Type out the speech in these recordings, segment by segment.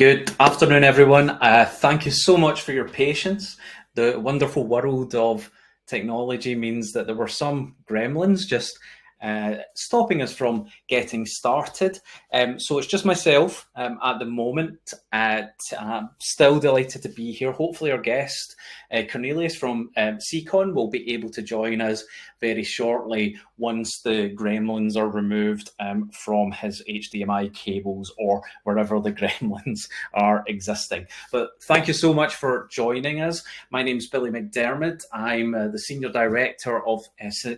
Good afternoon, everyone. Thank you so much for your patience. The wonderful world of technology means that there were some gremlins just stopping us from getting started. So it's just myself at the moment. Still delighted to be here. Hopefully our guest, Cornelius from Secon, will be able to join us very shortly once the gremlins are removed from his HDMI cables or wherever the gremlins are existing. But thank you so much for joining us. My name's Billy McDermott. I'm the Senior Director of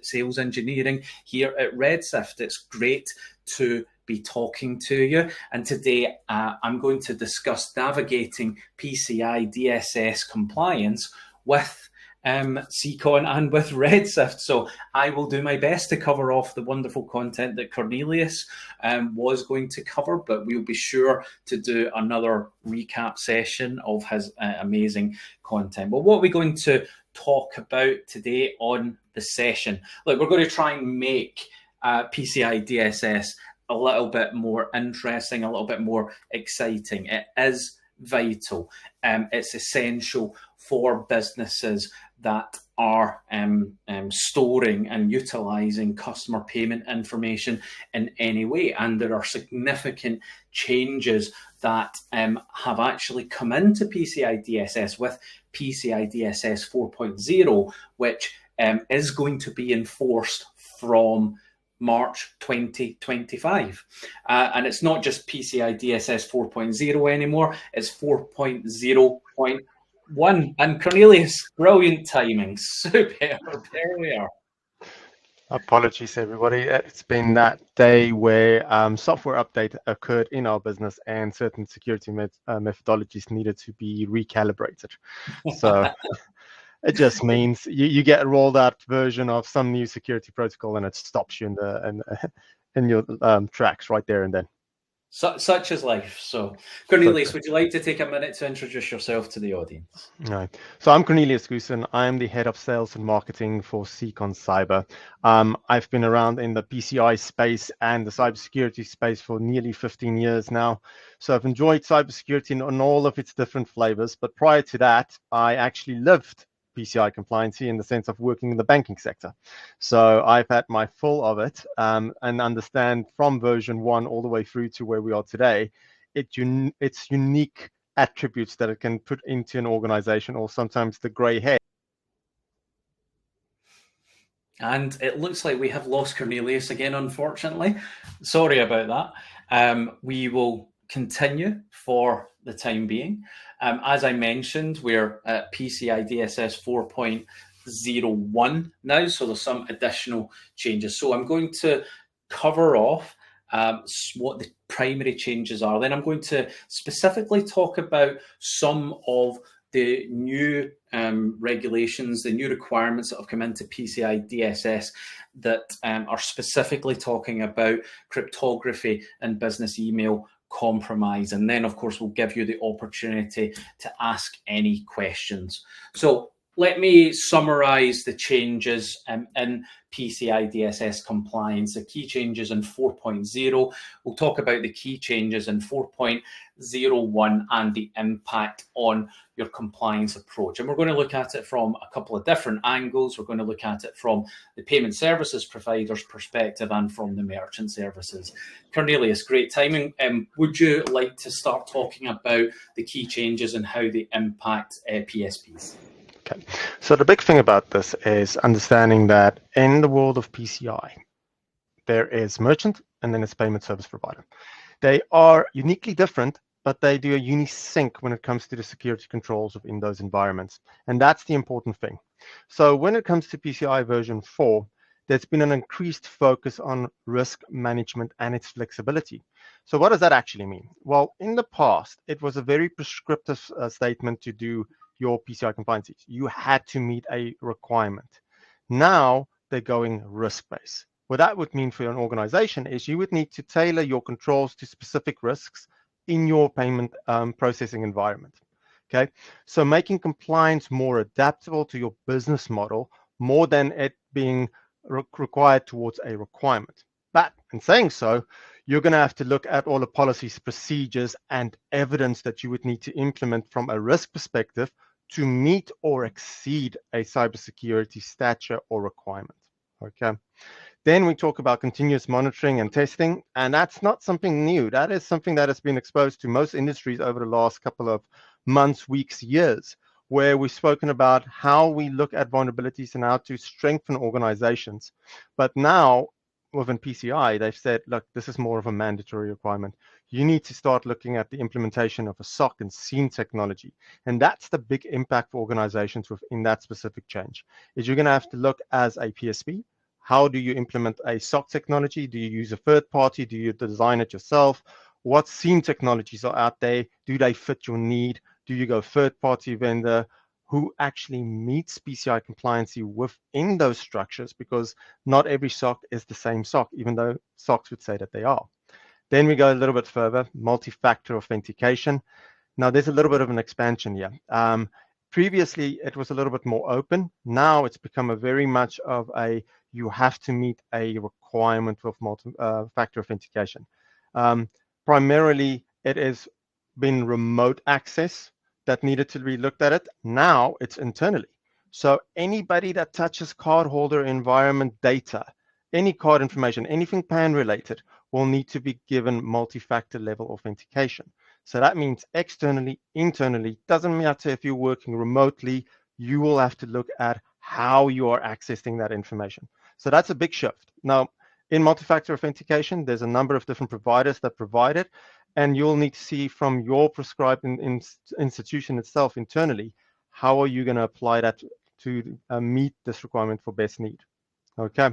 Sales Engineering here at Red Sift. It's great to be talking to you. And today I'm going to discuss navigating PCI DSS compliance with Secon and with Red Sift. So I will do my best to cover off the wonderful content that Cornelius was going to cover, but we'll be sure to do another recap session of his amazing content. But what are we going to talk about today on the session? Look, we're going to try and make PCI DSS a little bit more interesting, a little bit more exciting. It is vital. It's essential for businesses that are storing and utilizing customer payment information in any way. And there are significant changes that have actually come into PCI DSS with PCI DSS 4.0, which is going to be enforced from March 2025. And it's not just PCI DSS 4.0 anymore, it's 4.0.1. And Cornelius, brilliant timing, superb, there we are. Apologies, everybody. It's been that day where software update occurred in our business and certain security methodologies needed to be recalibrated. So it just means you get a rolled out version of some new security protocol and it stops you in your tracks right there and then. Such is life. So, Cornelius, would you like to take a minute to introduce yourself to the audience? Right. So I'm Cornelius Goosen. I'm the head of sales and marketing for Secon Cyber. I've been around in the PCI space and the cybersecurity space for nearly 15 years now. So I've enjoyed cybersecurity in all of its different flavors. But prior to that, I actually lived PCI compliancy in the sense of working in the banking sector. So I've had my full of it and understand from version 1 all the way through to where we are today, it's unique attributes that it can put into an organization, or sometimes the gray hair. And it looks like we have lost Cornelius again, unfortunately. Sorry about that. We will continue for the time being. As I mentioned, we're at PCI DSS 4.01 now, so there's some additional changes. So I'm going to cover off what the primary changes are. Then I'm going to specifically talk about some of the new regulations, the new requirements that have come into PCI DSS that are specifically talking about cryptography and business email compromise. And then, of course, we'll give you the opportunity to ask any questions. So let me summarize the changes in PCI DSS compliance, the key changes in 4.0. We'll talk about the key changes in 4.01 and the impact on your compliance approach. And we're going to look at it from a couple of different angles. We're going to look at it from the payment services provider's perspective and from the merchant services. Cornelius, great timing. Would you like to start talking about the key changes and how they impact PSPs? Okay, so the big thing about this is understanding that in the world of PCI, there is merchant and then it's payment service provider. They are uniquely different, but they do a unisync when it comes to the security controls in those environments. And that's the important thing. So when it comes to PCI version 4, there's been an increased focus on risk management and its flexibility. So what does that actually mean? Well, in the past, it was a very prescriptive statement to do your PCI compliance. You had to meet a requirement. Now they're going risk-based. What that would mean for an organization is you would need to tailor your controls to specific risks in your payment processing environment. Okay, so making compliance more adaptable to your business model more than it being required towards a requirement. But in saying so, you're going to have to look at all the policies, procedures, and evidence that you would need to implement from a risk perspective to meet or exceed a cybersecurity stature or requirement. Okay. Then we talk about continuous monitoring and testing, and that's not something new. That is something that has been exposed to most industries over the last couple of months, weeks, years, where we've spoken about how we look at vulnerabilities and how to strengthen organizations. But now, within PCI, they've said, look, this is more of a mandatory requirement. You need to start looking at the implementation of a SOC and SIEM technology. And that's the big impact for organizations within that specific change, is you're going to have to look as a PSP. How do you implement a SOC technology? Do you use a third party? Do you design it yourself? What SIEM technologies are out there? Do they fit your need? Do you go third party vendor who actually meets PCI compliancy within those structures? Because not every SOC is the same SOC, even though SOCs would say that they are. Then we go a little bit further, multi-factor authentication. Now there's a little bit of an expansion here. Previously, it was a little bit more open. Now it's become a very much of a, you have to meet a requirement of multi-factor authentication. Primarily, it has been remote access that needed to be looked at it. Now it's internally. So anybody that touches cardholder environment data, any card information, anything PAN related, will need to be given multi-factor level authentication. So that means externally, internally, doesn't matter if you're working remotely, you will have to look at how you are accessing that information. So that's a big shift. Now, in multi-factor authentication, there's a number of different providers that provide it, and you'll need to see from your prescribed institution itself internally, how are you going to apply that to meet this requirement for best need. Okay.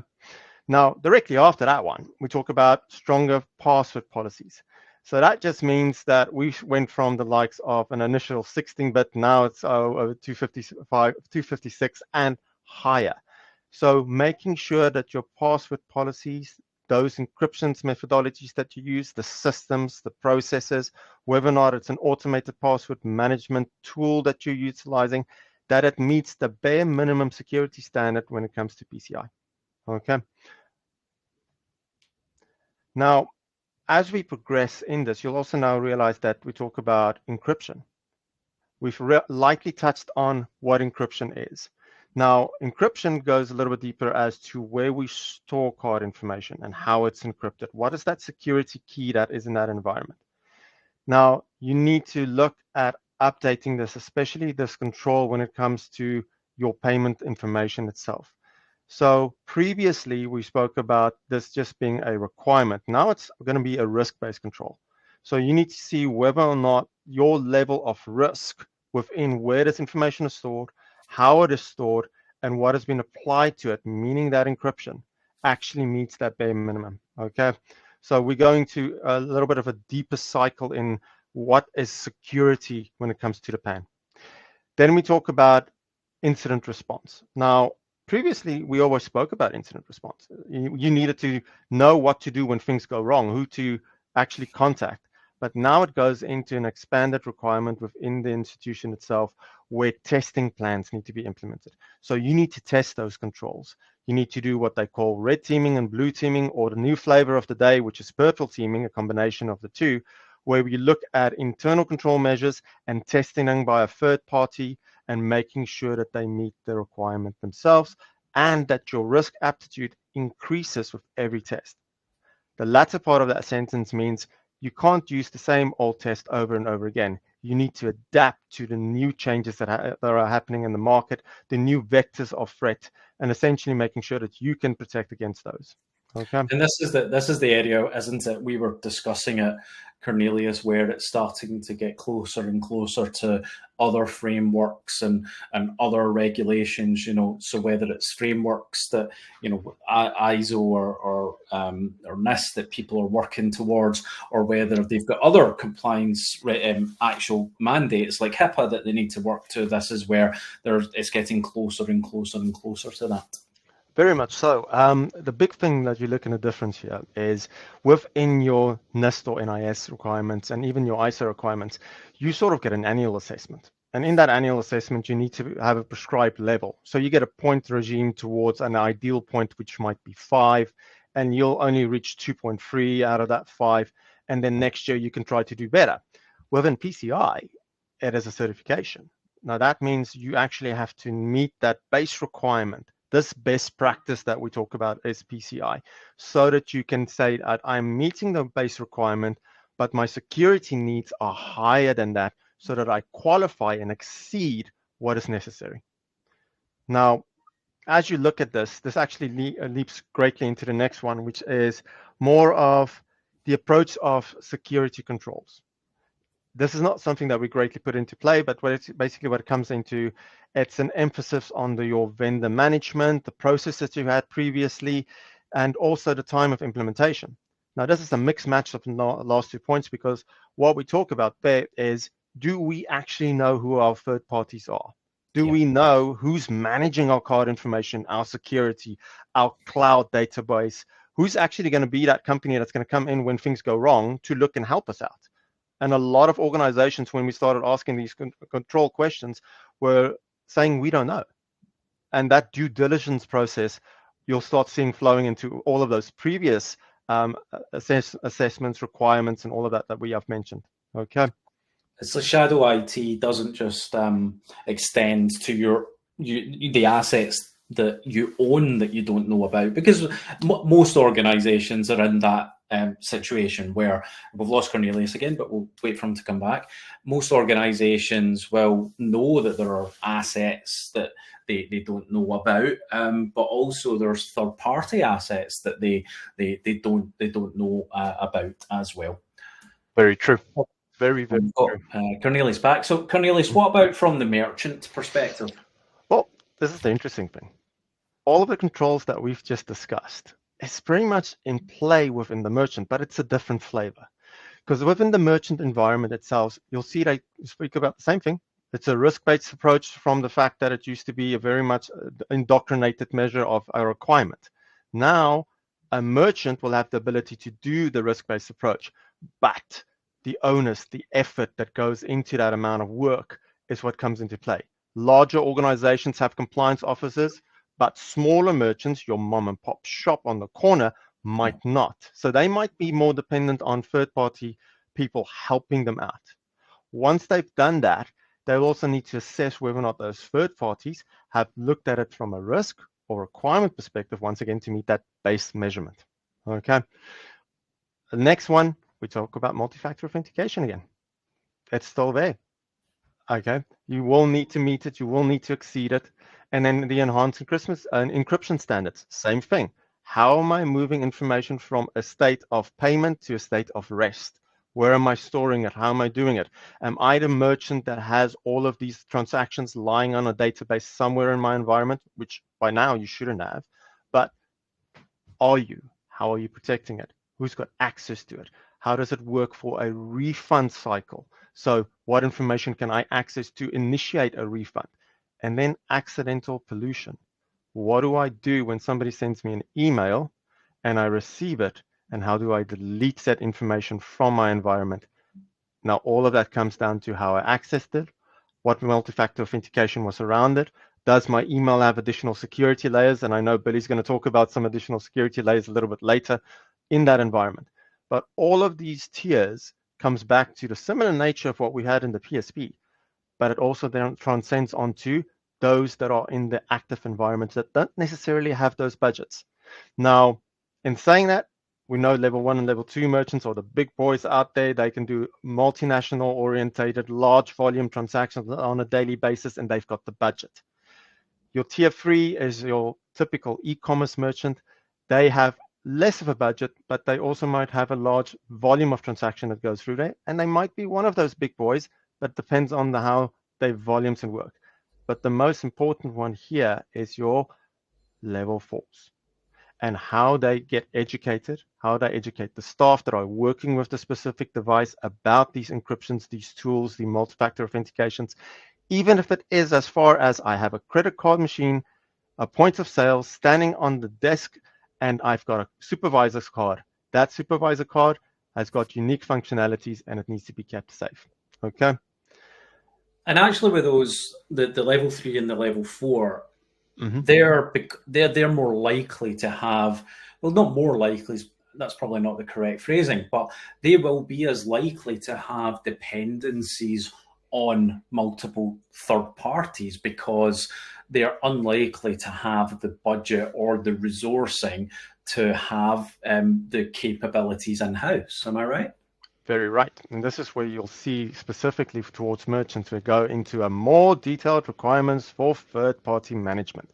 Now, directly after that one, we talk about stronger password policies. So that just means that we went from the likes of an initial 16-bit, now it's over 255, 256 and higher. So making sure that your password policies, those encryptions methodologies that you use, the systems, the processes, whether or not it's an automated password management tool that you're utilizing, that it meets the bare minimum security standard when it comes to PCI. Okay. Now, as we progress in this, you'll also now realize that we talk about encryption. We've lightly touched on what encryption is. Now, encryption goes a little bit deeper as to where we store card information and how it's encrypted. What is that security key that is in that environment? Now, you need to look at updating this, especially this control when it comes to your payment information itself. So previously, we spoke about this just being a requirement. Now it's going to be a risk-based control. So you need to see whether or not your level of risk within where this information is stored, how it is stored, and what has been applied to it, meaning that encryption actually meets that bare minimum. Okay. So we're going to a little bit of a deeper cycle in what is security when it comes to the PAN. Then we talk about incident response. Now, previously, we always spoke about incident response. You needed to know what to do when things go wrong, who to actually contact. But now it goes into an expanded requirement within the institution itself where testing plans need to be implemented. So you need to test those controls. You need to do what they call red teaming and blue teaming, or the new flavor of the day, which is purple teaming, a combination of the two, where we look at internal control measures and testing them by a third party and making sure that they meet the requirement themselves and that your risk aptitude increases with every test. The latter part of that sentence means you can't use the same old test over and over again. You need to adapt to the new changes that are happening in the market, the new vectors of threat, and essentially making sure that you can protect against those. Okay. And this is the area, isn't it? We were discussing it, Cornelius, where it's starting to get closer and closer to other frameworks and other regulations. So whether it's frameworks that ISO or NIST that people are working towards, or whether they've got other compliance actual mandates like HIPAA that they need to work to. This is where it's getting closer and closer and closer to that. Very much so. The big thing that you're looking at difference here is within your NIST or NIS requirements and even your ISO requirements, you sort of get an annual assessment. And in that annual assessment, you need to have a prescribed level. So you get a point regime towards an ideal point, which might be 5. and you'll only reach 2.3 out of that 5, and then next year you can try to do better. Within PCI, it is a certification. Now that means you actually have to meet that base requirement, this best practice that we talk about is PCI, so that you can say that I'm meeting the base requirement, but my security needs are higher than that, so that I qualify and exceed what is necessary. Now, as you look at this, this actually leaps greatly into the next one, which is more of the approach of security controls. This is not something that we greatly put into play, but basically what it comes into, it's an emphasis on your vendor management, the process that you had previously, and also the time of implementation. Now, this is a mixed match of the last 2 points, because what we talk about there is, do we actually know who our third parties are? Do we know who's managing our card information, our security, our cloud database? Who's actually going to be that company that's going to come in when things go wrong to look and help us out? And a lot of organizations, when we started asking these control questions, were saying, we don't know. And that due diligence process, you'll start seeing flowing into all of those previous assessments, requirements, and all of that we have mentioned. Okay. So shadow IT doesn't just extend to the assets that you own that you don't know about, because most organizations are in that situation where we've lost Cornelius again, but we'll wait for him to come back. Most organizations will know that there are assets that they don't know about, but also there's third-party assets that they don't know about as well. Very true. Very true. Cornelius back. So Cornelius, what about from the merchant perspective? Well, this is the interesting thing. All of the controls that we've just discussed is pretty much in play within the merchant, but it's a different flavor. Because within the merchant environment itself, you'll see they speak about the same thing. It's a risk-based approach from the fact that it used to be a very much indoctrinated measure of a requirement. Now, a merchant will have the ability to do the risk-based approach, but the onus, the effort that goes into that amount of work is what comes into play. Larger organizations have compliance officers, but smaller merchants, your mom and pop shop on the corner, might not. So they might be more dependent on third-party people helping them out. Once they've done that, they'll also need to assess whether or not those third parties have looked at it from a risk or requirement perspective, once again, to meet that base measurement. Okay. The next one, we talk about multi-factor authentication again. It's still there. Okay. You will need to meet it. You will need to exceed it. And then the enhanced encryption standards, same thing. How am I moving information from a state of payment to a state of rest? Where am I storing it? How am I doing it? Am I the merchant that has all of these transactions lying on a database somewhere in my environment, which by now you shouldn't have, but are you? How are you protecting it? Who's got access to it? How does it work for a refund cycle? So what information can I access to initiate a refund? And then accidental pollution. What do I do when somebody sends me an email and I receive it? And how do I delete that information from my environment? Now, all of that comes down to how I accessed it, what multi-factor authentication was around it. Does my email have additional security layers? And I know Billy's going to talk about some additional security layers a little bit later in that environment. But all of these tiers comes back to the similar nature of what we had in the PSP, but it also then transcends onto those that are in the active environments that don't necessarily have those budgets. Now, in saying that, we know level 1 and level 2 merchants are the big boys out there. They can do multinational orientated, large volume transactions on a daily basis, and they've got the budget. Your tier 3 is your typical e-commerce merchant. They have less of a budget, but they also might have a large volume of transaction that goes through there, and they might be one of those big boys, but depends on how their volumes and work. But the most important one here is your level 4s and how they get educated, how they educate the staff that are working with the specific device about these encryptions, these tools, the multi-factor authentications, even if it is as far as I have a credit card machine, a point of sale standing on the desk, and I've got a supervisor's card. That supervisor card has got unique functionalities and it needs to be kept safe. Okay. And actually, with those, the level 3 and the level 4, Mm-hmm. they're more likely to have well, not more likely, that's probably not the correct phrasing, but they will be as likely to have dependencies on multiple third parties because they're unlikely to have the budget or the resourcing to have the capabilities in house. Am I right? Very right. And this is where you'll see specifically towards merchants, we go into a more detailed requirements for third-party management.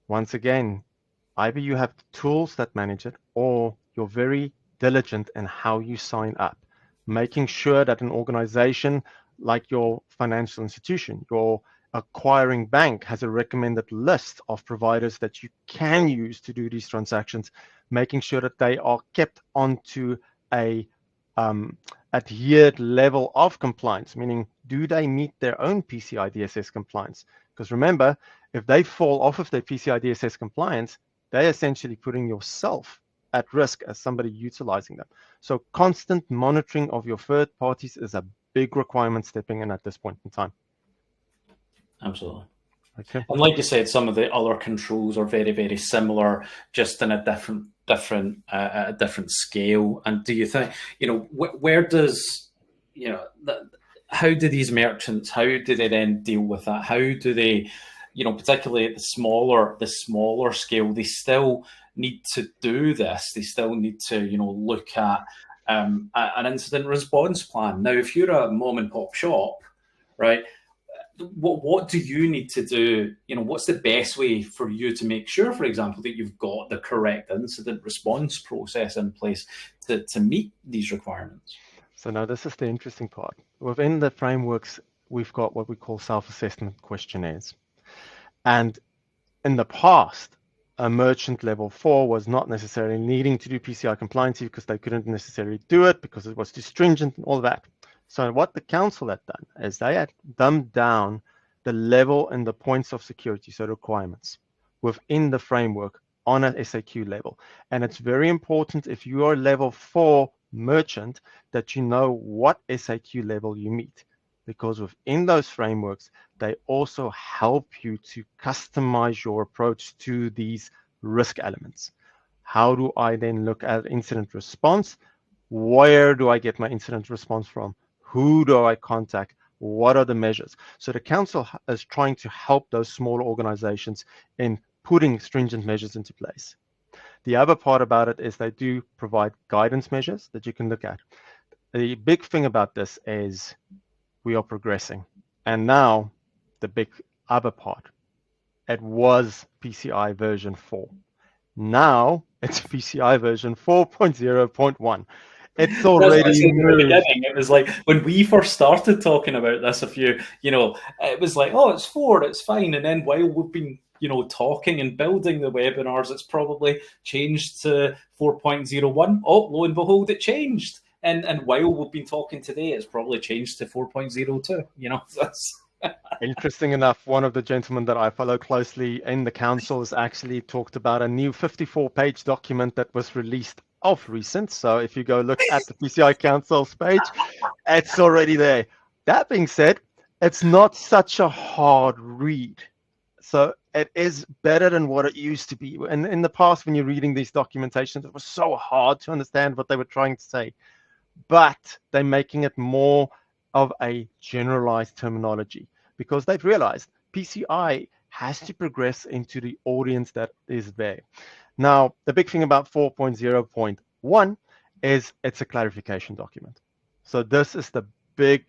Once again, either you have tools that manage it or you're very diligent in how you sign up, making sure that an organization like your financial institution, your acquiring bank has a recommended list of providers that you can use to do these transactions, making sure that they are kept onto a adhered level of compliance, meaning do they meet their own PCI DSS compliance? Because remember, if they fall off of their PCI DSS compliance, they're essentially putting yourself at risk as somebody utilizing them. So constant monitoring of your third parties is a big requirement stepping in at this point in time. Absolutely. Okay. And like you said, some of the other controls are very, very similar, just in a different scale. And do you think, where does, how do these merchants, how do they then deal with that? How do they, particularly at the smaller scale, they still need to do this. They still need to, look at an incident response plan. Now, if you're a mom and pop shop, right? What do you need to do? What's the best way for you to make sure, for example, that you've got the correct incident response process in place to meet these requirements? So now this is the interesting part. Within the frameworks, we've got what we call self-assessment questionnaires. And in the past, a merchant level 4 was not necessarily needing to do PCI compliance because they couldn't necessarily do it because it was too stringent and all that. So what the council had done is they had dumbed down the level and the points of security, so requirements, within the framework on an SAQ level. And it's very important if you are level 4 merchant that you know what SAQ level you meet, because within those frameworks, they also help you to customize your approach to these risk elements. How do I then look at incident response? Where do I get my incident response from? Who do I contact? What are the measures? So the council is trying to help those smaller organizations in putting stringent measures into place. The other part about it is they do provide guidance measures that you can look at. The big thing about this is we are progressing. And now the big other part, it was PCI version 4. Now it's PCI version 4.0.1. It's That's what I already said in the moved. beginning. It was like when we first started talking about this, it was like, oh, it's 4, it's fine. And then while we've been, talking and building the webinars, it's probably changed to 4.01. Oh, lo and behold, it changed. And while we've been talking today, it's probably changed to 4.02. That's Interesting enough, one of the gentlemen that I follow closely in the council has actually talked about a new 54-page document that was released of recent. So if you go look at the PCI Council's page, it's already there. That being said, it's not such a hard read. So it is better than what it used to be. And in the past, when you're reading these documentations, it was so hard to understand what they were trying to say. But they're making it more of a generalized terminology because they've realized PCI has to progress into the audience that is there. Now, the big thing about 4.0.1 is it's a clarification document. So this is the big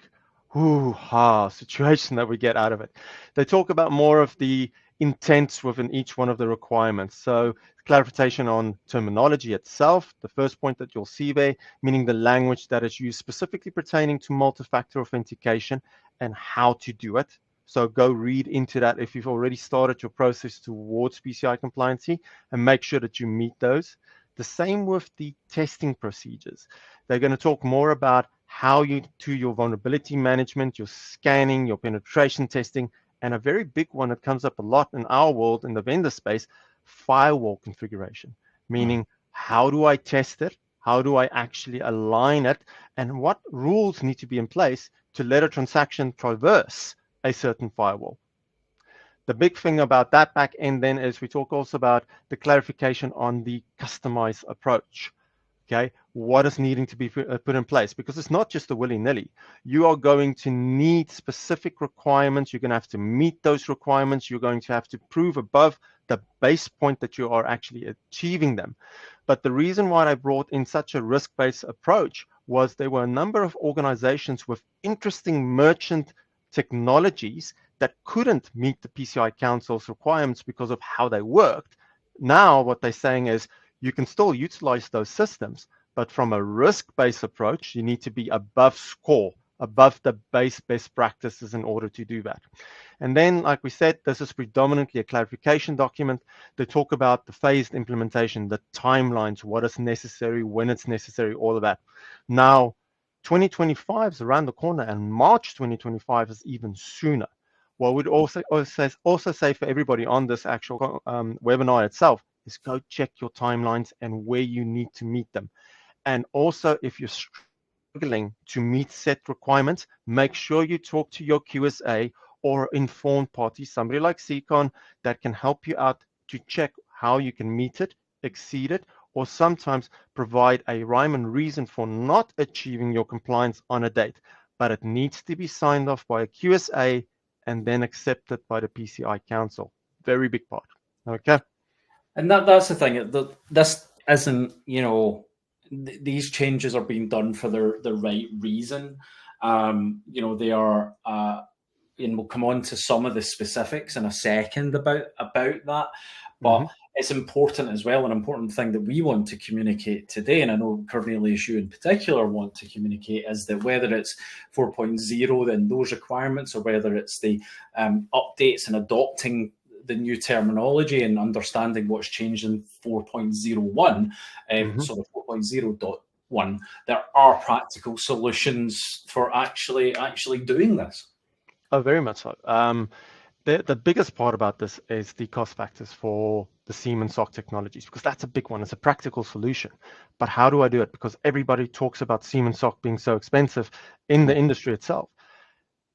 hoo-ha situation that we get out of it. They talk about more of the intents within each one of the requirements. So clarification on terminology itself, the first point that you'll see there, meaning the language that is used specifically pertaining to multi-factor authentication and how to do it. So go read into that if you've already started your process towards PCI compliancy and make sure that you meet those. The same with the testing procedures. They're going to talk more about how you do your vulnerability management, your scanning, your penetration testing, and a very big one that comes up a lot in our world, in the vendor space, firewall configuration, meaning how do I test it? How do I actually align it? And what rules need to be in place to let a transaction traverse a certain firewall? The big thing about that back end then is we talk also about the clarification on the customized approach. Okay, what is needing to be put in place, because it's not just a willy-nilly. You are going to need specific requirements. You're going to have to meet those requirements. You're going to have to prove above the base point that you are actually achieving them. But the reason why I brought in such a risk-based approach was there were a number of organizations with interesting merchant technologies that couldn't meet the PCI Council's requirements because of how they worked. Now what they're saying is you can still utilize those systems, but from a risk-based approach, you need to be above score, above the best practices in order to do that. And then, like we said, this is predominantly a clarification document. They talk about the phased implementation, the timelines, what is necessary, when it's necessary, all of that. Now, 2025 is around the corner, and March 2025 is even sooner. What we'd also say for everybody on this actual webinar itself is go check your timelines and where you need to meet them. And also, if you're struggling to meet set requirements, make sure you talk to your QSA or informed party, somebody like Secon, that can help you out to check how you can meet it, exceed it, or sometimes provide a rhyme and reason for not achieving your compliance on a date. But it needs to be signed off by a QSA and then accepted by the PCI Council. Very big part. Okay. And that's the thing. This isn't, these changes are being done for the right reason. They are, and we'll come on to some of the specifics in a second about that. But it's important as well, an important thing that we want to communicate today, and I know Cornelius, you in particular want to communicate, is that whether it's 4.0, then those requirements, or whether it's the updates and adopting the new terminology and understanding what's changed in 4.01, sort of 4.0.1, there are practical solutions for actually doing this. Oh, very much so. The biggest part about this is the cost factors for the SIEM and SOC technologies, because that's a big one. It's a practical solution. But how do I do it? Because everybody talks about SIEM and SOC being so expensive in the industry itself.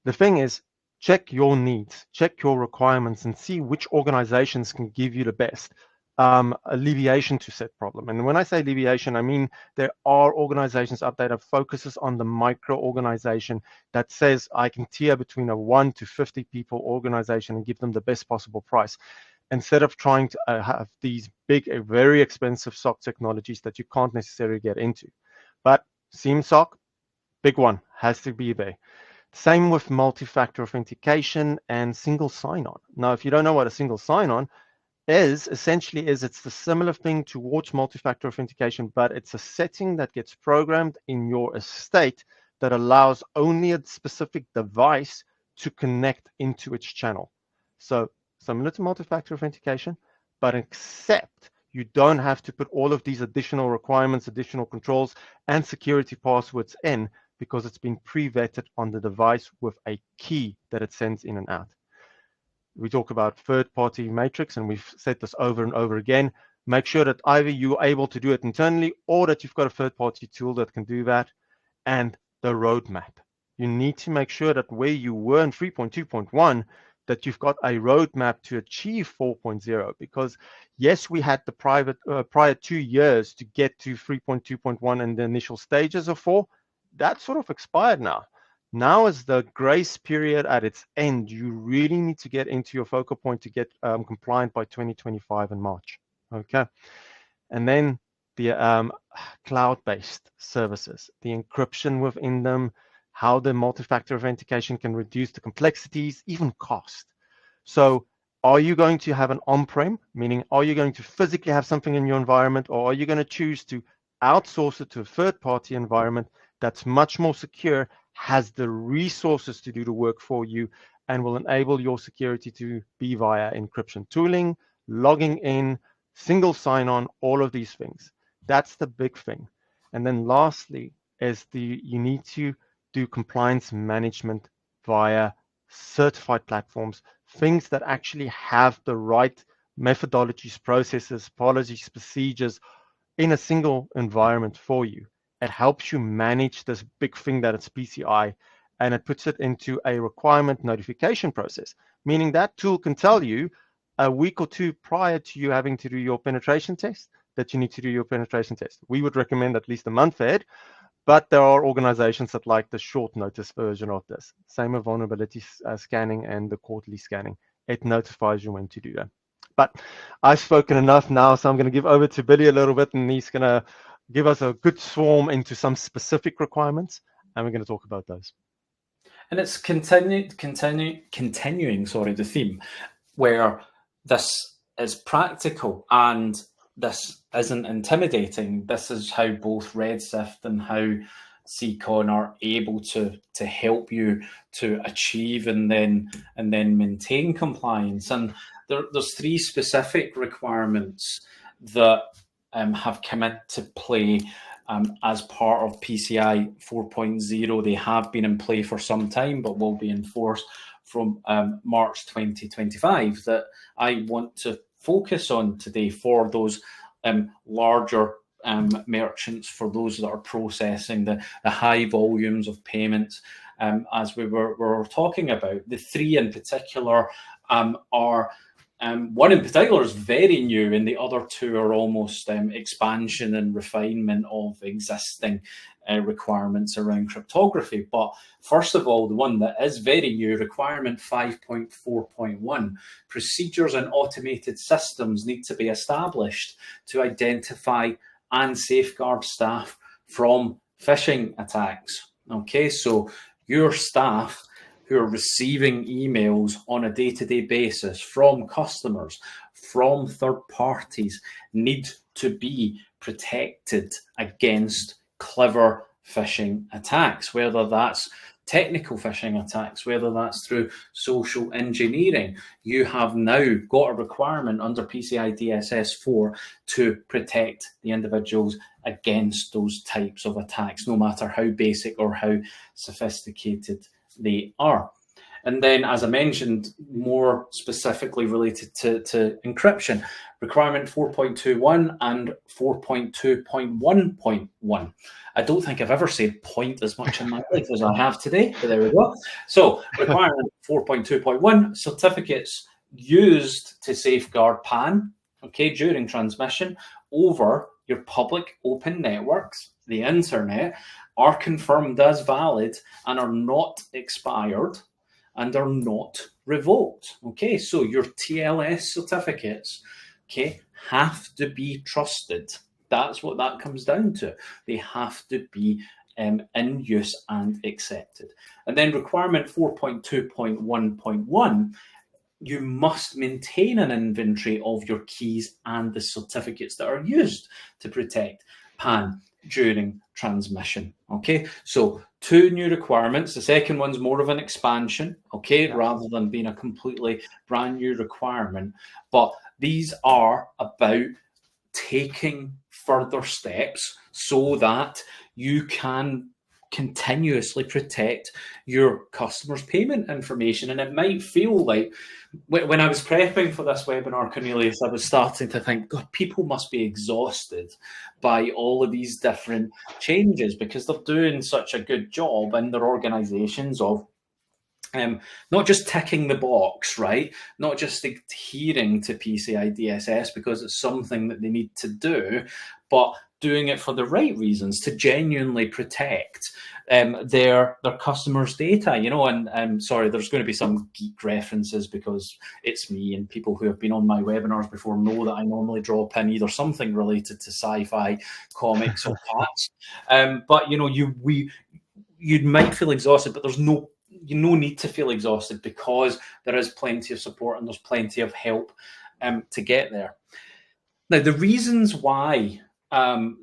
The thing is, check your needs, check your requirements, and see which organizations can give you the best alleviation to said problem. And when I say alleviation, I mean there are organizations out there that focuses on the micro organization that says I can tier between a 1 to 50 people organization and give them the best possible price, instead of trying to have these big, very expensive SOC technologies that you can't necessarily get into. But SIEM SOC, big one, has to be there. Same with multi-factor authentication and single sign-on. Now, if you don't know what a single sign-on is, essentially it's the similar thing towards multi-factor authentication, but it's a setting that gets programmed in your estate that allows only a specific device to connect into its channel. So similar to multi-factor authentication, but except you don't have to put all of these additional requirements, additional controls, and security passwords in, because it's been pre-vetted on the device with a key that it sends in and out. We talk about third-party matrix, and we've said this over and over again. Make sure that either you're able to do it internally or that you've got a third-party tool that can do that. And the roadmap. You need to make sure that where you were in 3.2.1, that you've got a roadmap to achieve 4.0. Because yes, we had the prior 2 years to get to 3.2.1 and the initial stages of 4. That sort of expired now. Now is the grace period at its end. You really need to get into your focal point to get compliant by 2025 in March. Okay. And then the cloud-based services, the encryption within them, how the multi-factor authentication can reduce the complexities, even cost. So are you going to have an on-prem, meaning are you going to physically have something in your environment, or are you going to choose to outsource it to a third-party environment that's much more secure, has the resources to do the work for you, and will enable your security to be via encryption tooling, logging in, single sign-on, all of these things. That's the big thing. And then lastly is you need to do compliance management via certified platforms, things that actually have the right methodologies, processes, policies, procedures in a single environment for you. It helps you manage this big thing that it's PCI, and it puts it into a requirement notification process, meaning that tool can tell you a week or two prior to you having to do your penetration test that you need to do your penetration test. We would recommend at least a month ahead, but there are organizations that like the short notice version of this. Same with vulnerability scanning and the quarterly scanning. It notifies you when to do that. But I've spoken enough now, so I'm going to give over to Billy a little bit, and he's going to give us a good swarm into some specific requirements, and we're going to talk about those. And it's continuing, the theme where this is practical and this isn't intimidating. This is how both Red Sift and how Secon are able to help you to achieve and then maintain compliance. And there's three specific requirements that have come into play as part of PCI 4.0. They have been in play for some time, but will be enforced from March 2025 that I want to focus on today for those larger merchants, for those that are processing the high volumes of payments, as we were talking about. The three in particular are one in particular is very new, and the other two are almost expansion and refinement of existing requirements around cryptography. But first of all, the one that is very new, requirement 5.4.1, procedures and automated systems need to be established to identify and safeguard staff from phishing attacks. Okay, so your staff who are receiving emails on a day-to-day basis from customers, from third parties, need to be protected against clever phishing attacks, whether that's technical phishing attacks, whether that's through social engineering. You have now got a requirement under PCI DSS 4 to protect the individuals against those types of attacks, no matter how basic or how sophisticated they are. And then, as I mentioned, more specifically related to encryption, requirement 4.21 and 4.2.1.1. I don't think I've ever said point as much in my life as I have today, but there we go. So requirement 4.2.1, certificates used to safeguard PAN, okay, during transmission over your public open networks, the internet, are confirmed as valid and are not expired and are not revoked. Okay, so your TLS certificates, okay, have to be trusted. That's what that comes down to. They have to be in use and accepted. And then requirement 4.2.1.1, you must maintain an inventory of your keys and the certificates that are used to protect PAN during transmission. Okay, so two new requirements. The second one's more of an expansion, okay, rather than being a completely brand new requirement. But these are about taking further steps so that you can continuously protect your customers' payment information. And it might feel like, when I was prepping for this webinar, Cornelius, I was starting to think, God, people must be exhausted by all of these different changes because they're doing such a good job in their organizations of not just ticking the box, right? Not just adhering to PCI DSS because it's something that they need to do, but doing it for the right reasons to genuinely protect their customers' data, you know. And sorry, there's going to be some geek references because it's me, and people who have been on my webinars before know that I normally drop in either something related to sci-fi, comics, or cats. But you know, you might feel exhausted, but there's no need to feel exhausted because there is plenty of support and there's plenty of help to get there. Now, the reasons why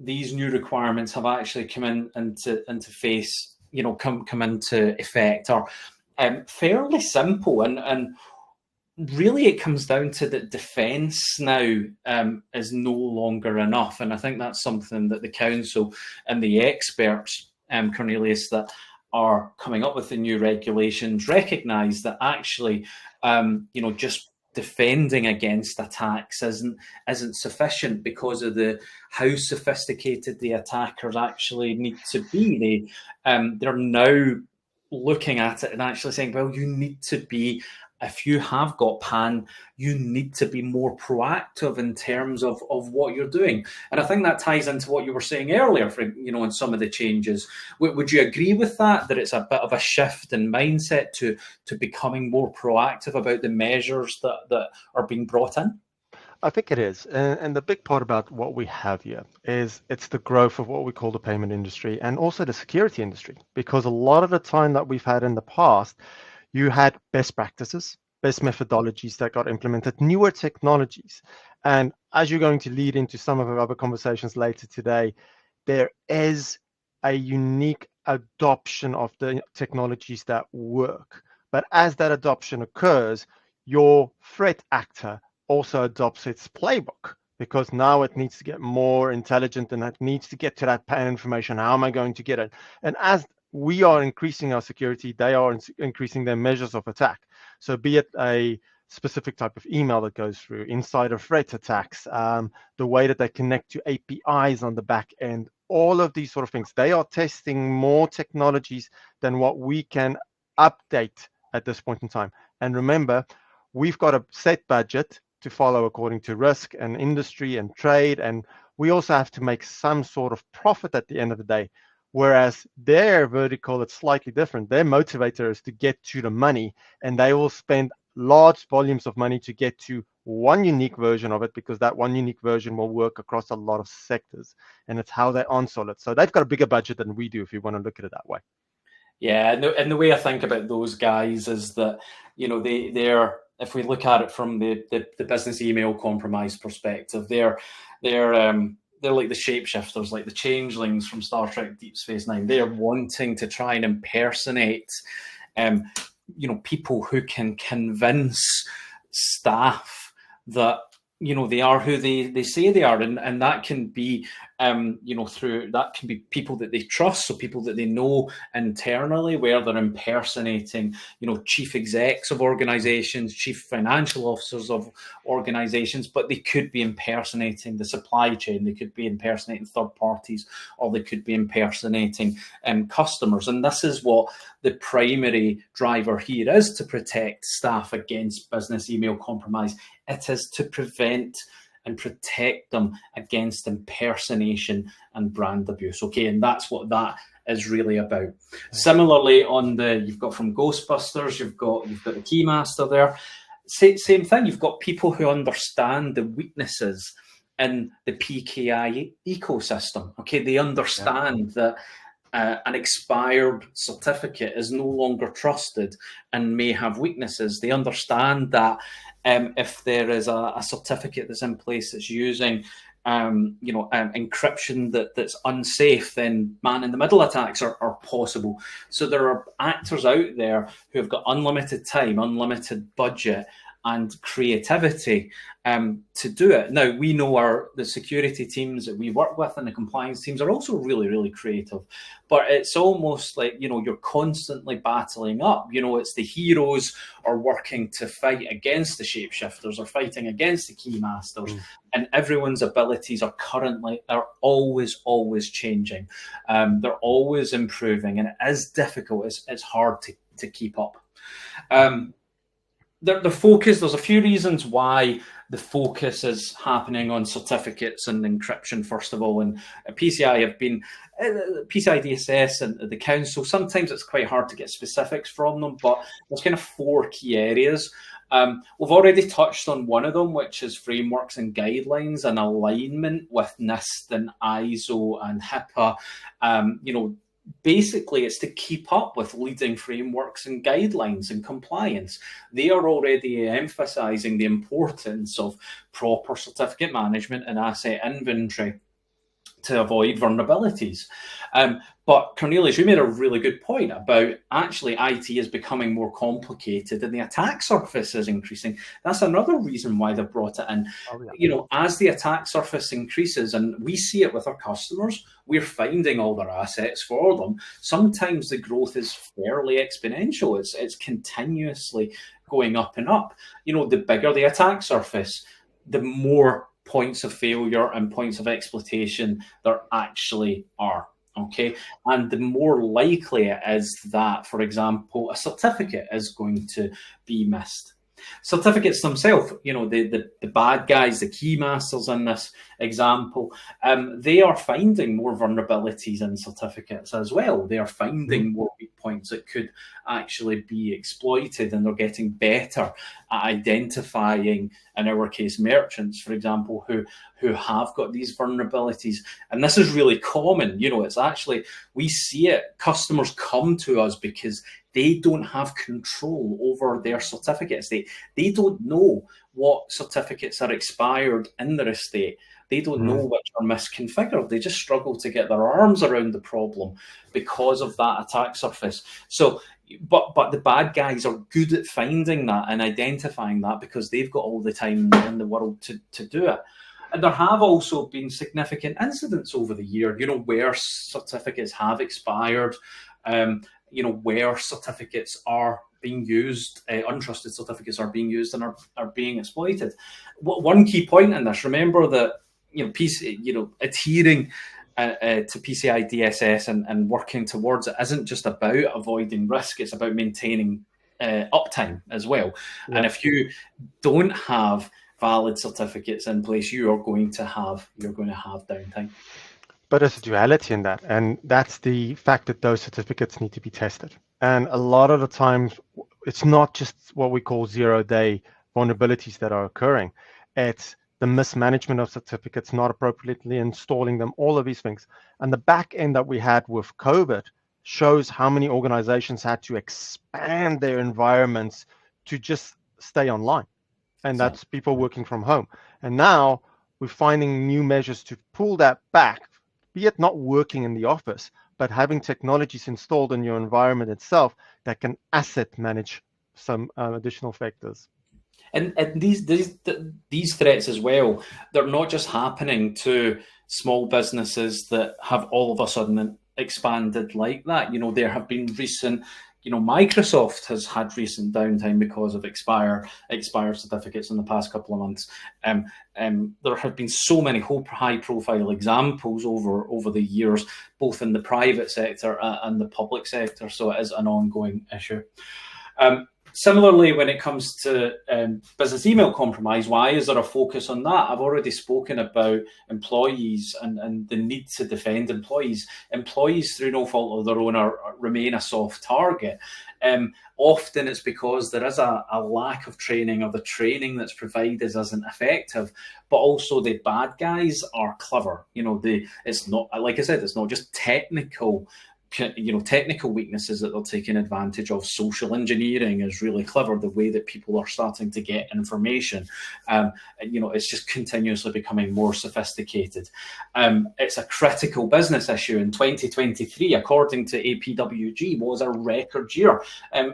these new requirements have actually come into face, you know, come into effect are fairly simple, and really it comes down to that defence now is no longer enough. And I think that's something that the council and the experts, Cornelius, that are coming up with the new regulations recognise that actually, you know, just defending against attacks isn't sufficient because of how sophisticated the attackers actually need to be. They're now looking at it and actually saying, well, you need to be, if you have got PAN, you need to be more proactive in terms of what you're doing. And I think that ties into what you were saying earlier, for, in some of the changes. Would you agree with that it's a bit of a shift in mindset to becoming more proactive about the measures that are being brought in? I think it is. And the big part about what we have here is it's the growth of what we call the payment industry and also the security industry. Because a lot of the time that we've had in the past, you had best practices, best methodologies that got implemented, newer technologies. And as you're going to lead into some of our other conversations later today, there is a unique adoption of the technologies that work. But as that adoption occurs, your threat actor also adopts its playbook, because now it needs to get more intelligent and it needs to get to that PAN information. How am I going to get it? And as we are increasing our security, they are increasing their measures of attack. So be it a specific type of email that goes through, insider threat attacks, the way that they connect to APIs on the back end, all of these sort of things. They are testing more technologies than what we can update at this point in time. And remember, we've got a set budget to follow according to risk and industry and trade. And we also have to make some sort of profit at the end of the day. Whereas their vertical, it's slightly different. Their motivator is to get to the money, and they will spend large volumes of money to get to one unique version of it, because that one unique version will work across a lot of sectors. And it's how they answer it. So they've got a bigger budget than we do, if you want to look at it that way. Yeah, and the way I think about those guys is that, they're, if we look at it from the business email compromise perspective, they're like the shapeshifters, like the changelings from Star Trek Deep Space Nine. They're wanting to try and impersonate, people who can convince staff that they are who they say they are, and that can be through, that can be people that they trust, so people that they know internally, where they're impersonating chief execs of organizations, chief financial officers of organizations, but they could be impersonating the supply chain, they could be impersonating third parties, or they could be impersonating customers. And this is what the primary driver here is: to protect staff against business email compromise. It is to prevent and protect them against impersonation and brand abuse. Okay, and that's what that is really about. Okay. Similarly, you've got from Ghostbusters, you've got the Keymaster there. Same thing. You've got people who understand the weaknesses in the PKI ecosystem. Okay, they understand that an expired certificate is no longer trusted and may have weaknesses. They understand that if there is a certificate that's in place that's using encryption that's unsafe, then man-in-the-middle attacks are possible. So there are actors out there who have got unlimited time, unlimited budget, and creativity to do it. Now, we know the security teams that we work with and the compliance teams are also really, really creative. But it's almost like, you're constantly battling up. It's the heroes are working to fight against the shapeshifters or fighting against the keymasters. And everyone's abilities are always changing. They're always improving, and it is difficult. It's hard to keep up. The focus, there's a few reasons why the focus is happening on certificates and encryption, first of all. And PCI DSS and the council, sometimes it's quite hard to get specifics from them, but there's kind of 4 key areas. We've already touched on one of them, which is frameworks and guidelines and alignment with NIST and ISO and HIPAA. Basically, it's to keep up with leading frameworks and guidelines and compliance. They are already emphasizing the importance of proper certificate management and asset inventory to avoid vulnerabilities. But Cornelius, you made a really good point about actually IT is becoming more complicated and the attack surface is increasing. That's another reason why they've brought it in. Oh, yeah. As the attack surface increases, and we see it with our customers, we're finding all their assets for them. Sometimes the growth is fairly exponential. It's continuously going up and up. The bigger the attack surface, the more points of failure and points of exploitation there actually are. Okay, and the more likely it is that, for example, a certificate is going to be missed. Certificates themselves, the bad guys, the key masters in this example, they are finding more vulnerabilities in certificates as well. They are finding more weak points that could actually be exploited, and they're getting better at identifying, in our case, merchants, for example, who have got these vulnerabilities. And this is really common. It's actually, we see it. Customers come to us because they don't have control over their certificates. They don't know what certificates are expired in their estate. They don't know which are misconfigured. They just struggle to get their arms around the problem because of that attack surface. So, but the bad guys are good at finding that and identifying that because they've got all the time in the world to do it. And there have also been significant incidents over the year, where certificates have expired, where certificates are being used, untrusted certificates are being used and are being exploited. One key point in this, remember that adhering to PCI DSS and working towards it isn't just about avoiding risk; it's about maintaining uptime as well. Yeah. And if you don't have valid certificates in place, you're going to have downtime. But there's a duality in that, and that's the fact that those certificates need to be tested. And a lot of the times, it's not just what we call zero-day vulnerabilities that are occurring. It's the mismanagement of certificates, not appropriately installing them, all of these things. And the back end that we had with COVID shows how many organizations had to expand their environments to just stay online. And that's people working from home. And now we're finding new measures to pull that back, be it not working in the office, but having technologies installed in your environment itself that can asset manage some additional factors. And these threats as well, they're not just happening to small businesses that have all of a sudden expanded like that. There have been recent, Microsoft has had recent downtime because of expired certificates in the past couple of months. There have been so many high-profile examples over the years, both in the private sector and the public sector. So it is an ongoing issue. Similarly, when it comes to business email compromise, why is there a focus on that? I've already spoken about employees and the need to defend employees. Employees, through no fault of their own, remain a soft target. Often it's because there is a lack of training, or the training that's provided isn't effective, but also the bad guys are clever. It's not, like I said, it's not just technical weaknesses that they're taking advantage of. Social engineering is really clever. The way that people are starting to get information, it's just continuously becoming more sophisticated. It's a critical business issue. In 2023, according to APWG, was a record year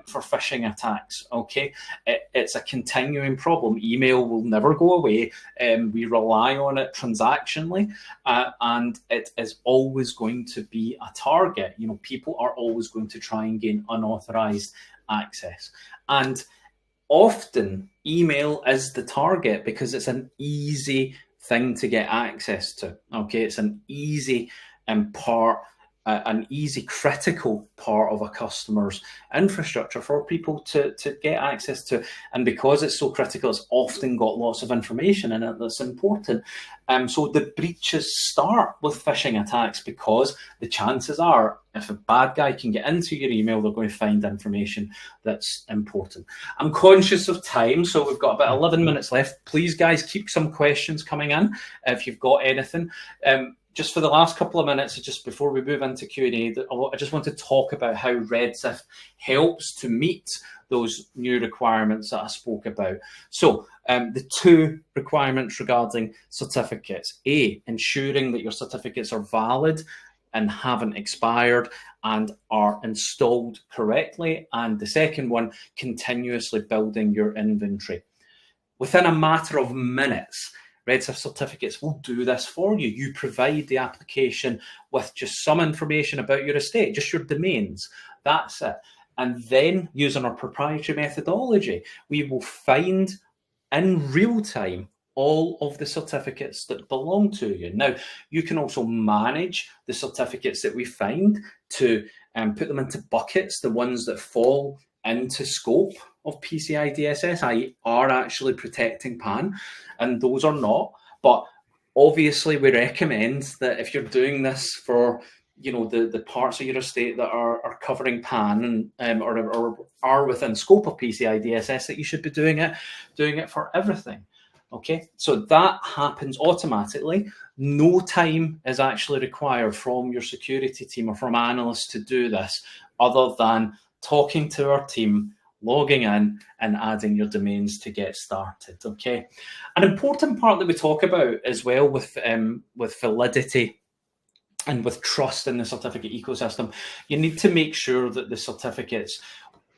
for phishing attacks. Okay, it's a continuing problem. Email will never go away. We rely on it transactionally, and it is always going to be a target. People are always going to try and gain unauthorized access. And often email is the target because it's an easy thing to get access to. Okay, it's an easy an easy critical part of a customer's infrastructure for people to get access to. And because it's so critical, it's often got lots of information in it that's important. So the breaches start with phishing attacks because the chances are, if a bad guy can get into your email, they're going to find information that's important. I'm conscious of time, so we've got about 11 minutes left. Please, guys, keep some questions coming in if you've got anything. Just for the last couple of minutes, just before we move into Q&A, I just want to talk about how Red Sift helps to meet those new requirements that I spoke about. So the two requirements regarding certificates: A, ensuring that your certificates are valid and haven't expired and are installed correctly. And the second one, continuously building your inventory. Within a matter of minutes, Red Sift certificates will do this for you. You provide the application with just some information about your estate, just your domains. That's it. And then, using our proprietary methodology, we will find in real time all of the certificates that belong to you. Now, you can also manage the certificates that we find to put them into buckets, the ones that fall into scope of PCI DSS, i.e. are actually protecting PAN, and those are not. But obviously, we recommend that if you're doing this for the parts of your estate that are covering PAN and or are within scope of PCI DSS, that you should be doing it for everything. Okay, so that happens automatically. No time is actually required from your security team or from analysts to do this, other than talking to our team, logging in, and adding your domains to get started. Okay, an important part that we talk about as well with validity and with trust in the certificate ecosystem, you need to make sure that the certificates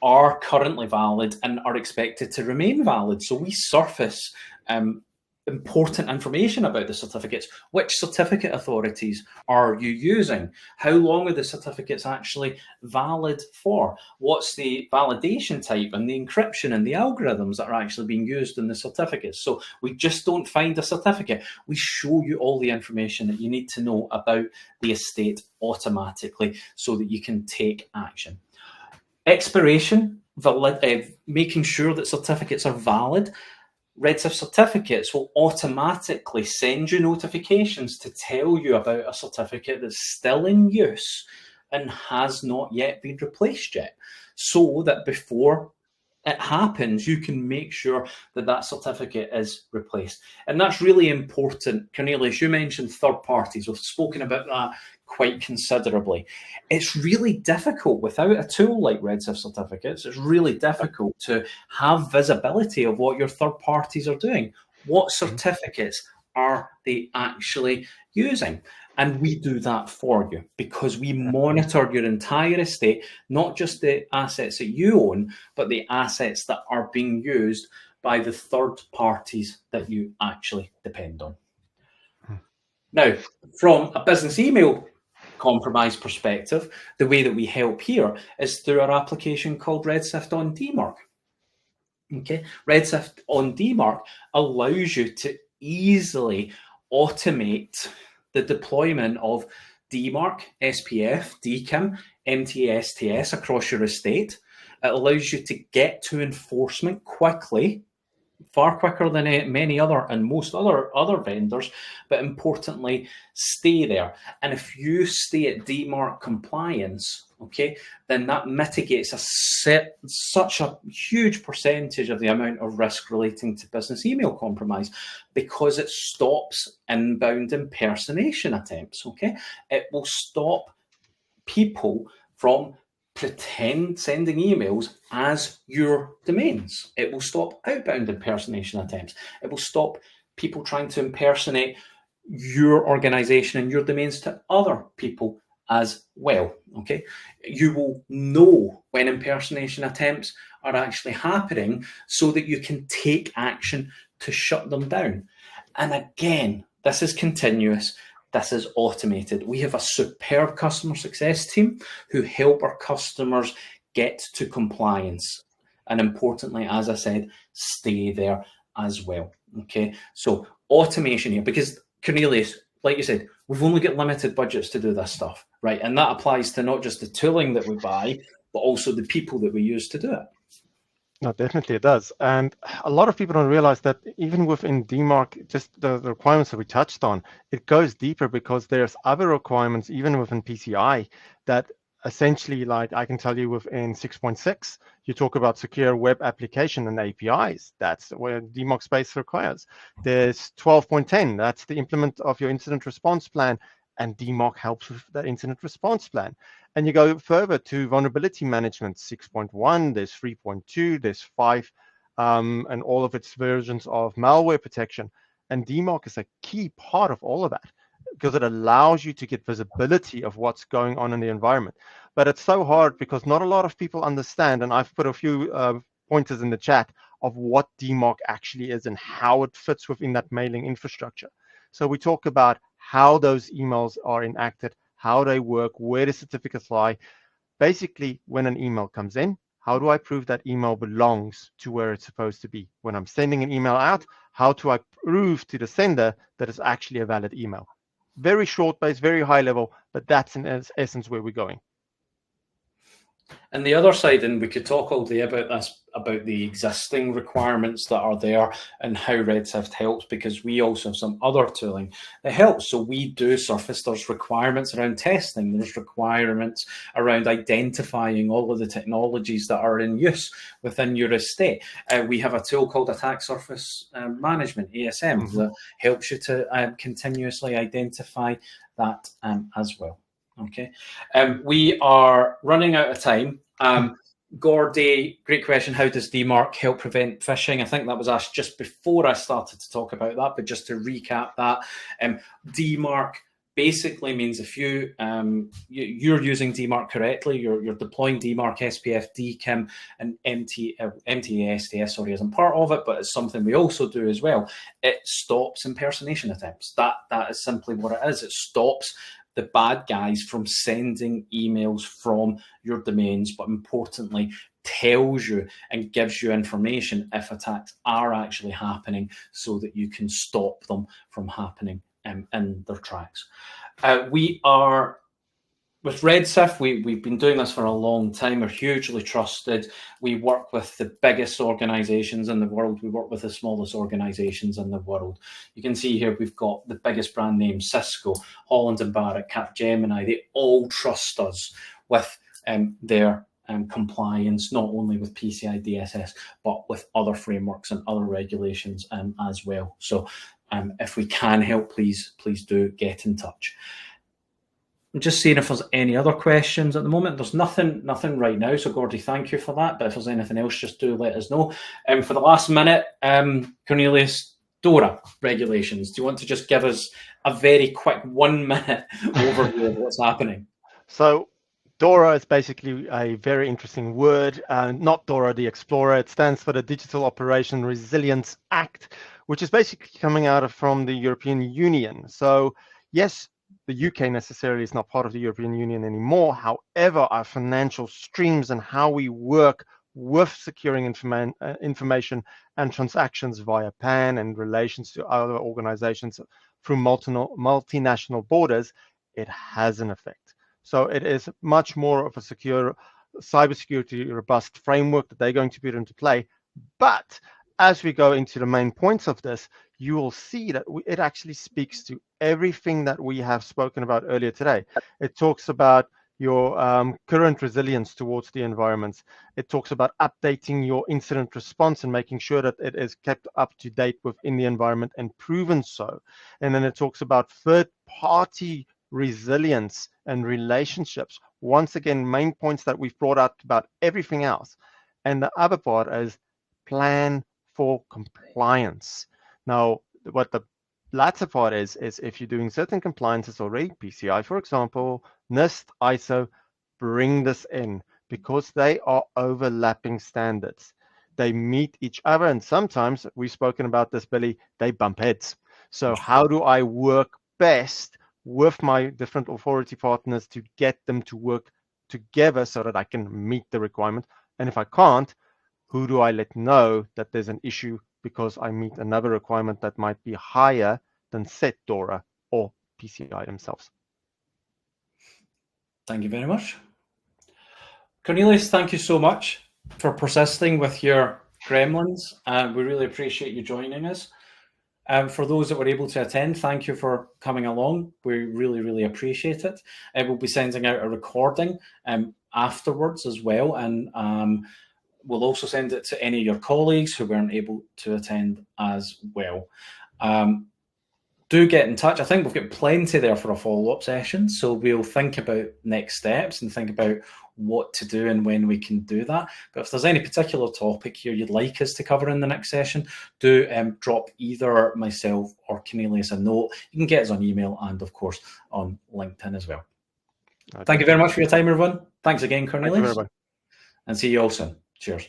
are currently valid and are expected to remain valid. So we surface important information about the certificates. Which certificate authorities are you using? How long are the certificates actually valid for? What's the validation type and the encryption and the algorithms that are actually being used in the certificates? So we just don't find a certificate. We show you all the information that you need to know about the estate automatically so that you can take action. Expiration, making sure that certificates are valid. Red Sift certificates will automatically send you notifications to tell you about a certificate that's still in use and has not yet been replaced yet, so that before it happens, you can make sure that that certificate is replaced. And that's really important. Cornelius, you mentioned third parties. We've spoken about that quite considerably. It's really difficult without a tool like Red Sift certificates. It's really difficult to have visibility of what your third parties are doing. What certificates are they actually using? And we do that for you because we monitor your entire estate, not just the assets that you own, but the assets that are being used by the third parties that you actually depend on. Now, from a business email compromise perspective, the way that we help here is through our application called Red Sift on DMARC. Okay, Red Sift on DMARC allows you to easily automate the deployment of DMARC, SPF, DKIM, MTSTS across your estate. It allows you to get to enforcement quickly, far quicker than many other and most other vendors, but importantly, stay there. And if you stay at DMARC compliance, okay, then that mitigates such a huge percentage of the amount of risk relating to business email compromise, because it stops inbound impersonation attempts. Okay, it will stop people from pretend sending emails as your domains. It will stop outbound impersonation attempts. It will stop people trying to impersonate your organization and your domains to other people as well. Okay, you will know when impersonation attempts are actually happening so that you can take action to shut them down. And again, this is continuous. This is automated. We have a superb customer success team who help our customers get to compliance. And importantly, as I said, stay there as well. Okay, so automation here, because Cornelius, like you said, we've only got limited budgets to do this stuff, right? And that applies to not just the tooling that we buy, but also the people that we use to do it. No, definitely it does. And a lot of people don't realize that even within DMARC, just the requirements that we touched on, it goes deeper because there's other requirements, even within PCI, that essentially, like I can tell you within 6.6, you talk about secure web application and APIs. That's where DMARC space requires. There's 12.10, that's the implement of your incident response plan, and DMARC helps with that incident response plan. And you go further to vulnerability management, 6.1, there's 3.2, there's 5, and all of its versions of malware protection. And DMARC is a key part of all of that because it allows you to get visibility of what's going on in the environment. But it's so hard because not a lot of people understand, and I've put a few pointers in the chat of what DMARC actually is and how it fits within that mailing infrastructure. So we talk about how those emails are enacted, how they work, where the certificates lie. Basically, when an email comes in, how do I prove that email belongs to where it's supposed to be? When I'm sending an email out, how do I prove to the sender that it's actually a valid email? Very short base, very high level, but that's in essence where we're going. And the other side, and we could talk all day about this, about the existing requirements that are there and how Red Sift helps, because we also have some other tooling that helps. So we do surface, there's requirements around testing, there's requirements around identifying all of the technologies that are in use within your estate. We have a tool called Attack Surface Management, ASM, that helps you to continuously identify that as well. Okay, we are running out of time. Gordy, great question. How does DMARC help prevent phishing? I think that was asked just before I started to talk about that, but just to recap that, DMARC basically means if you're using DMARC correctly, you're deploying DMARC, SPF, DKIM, and MTA-STS, sorry, isn't part of it, but it's something we also do as well. It stops impersonation attempts. That is simply what it is. It stops the bad guys from sending emails from your domains, but importantly, tells you and gives you information if attacks are actually happening so that you can stop them from happening in their tracks. We are, with Red Sift, we've been doing this for a long time. We're hugely trusted. We work with the biggest organizations in the world. We work with the smallest organizations in the world. You can see here we've got the biggest brand names, Cisco, Holland & Barrett, Capgemini. They all trust us with their compliance, not only with PCI DSS, but with other frameworks and other regulations as well. So if we can help, please do get in touch. I'm just seeing if there's any other questions at the moment. There's nothing right now. So Gordy, thank you for that. But if there's anything else, just do let us know. For the last minute, Cornelius, DORA regulations. Do you want to just give us a very quick 1 minute overview of what's happening? So DORA is basically a very interesting word, not DORA the Explorer. It stands for the Digital Operation Resilience Act, which is basically coming out from the European Union. So yes, the UK necessarily is not part of the European Union anymore. However, our financial streams and how we work with securing information and transactions via PAN and relations to other organizations through multinational borders, it has an effect. So it is much more of a secure, cybersecurity robust framework that they're going to put into play. But as we go into the main points of this, you will see that it actually speaks to everything that we have spoken about earlier today. It talks about your current resilience towards the environments. It talks about updating your incident response and making sure that it is kept up to date within the environment and proven so. And then it talks about third-party resilience and relationships. Once again, main points that we've brought out about everything else. And the other part is plan for compliance. Now, what the latter part is if you're doing certain compliances already, PCI, for example, NIST, ISO, bring this in because they are overlapping standards. They meet each other, and sometimes, we've spoken about this, Billy, they bump heads. So how do I work best with my different authority partners to get them to work together so that I can meet the requirement? And if I can't, who do I let know that there's an issue because I meet another requirement that might be higher than set DORA or PCI themselves? Thank you very much. Cornelius, thank you so much for persisting with your gremlins. We really appreciate you joining us. For those that were able to attend, thank you for coming along. We really, really appreciate it. We'll be sending out a recording afterwards as well, and we'll also send it to any of your colleagues who weren't able to attend as well. Do get in touch. I think we've got plenty there for a follow-up session, so we'll think about next steps and think about what to do and when we can do that. But if there's any particular topic here you'd like us to cover in the next session, do drop either myself or Cornelius a note. You can get us on email and, of course, on LinkedIn as well. Okay. Thank you very much for your time, everyone. Thanks again, Cornelius. Thank you, and see you all soon. Cheers.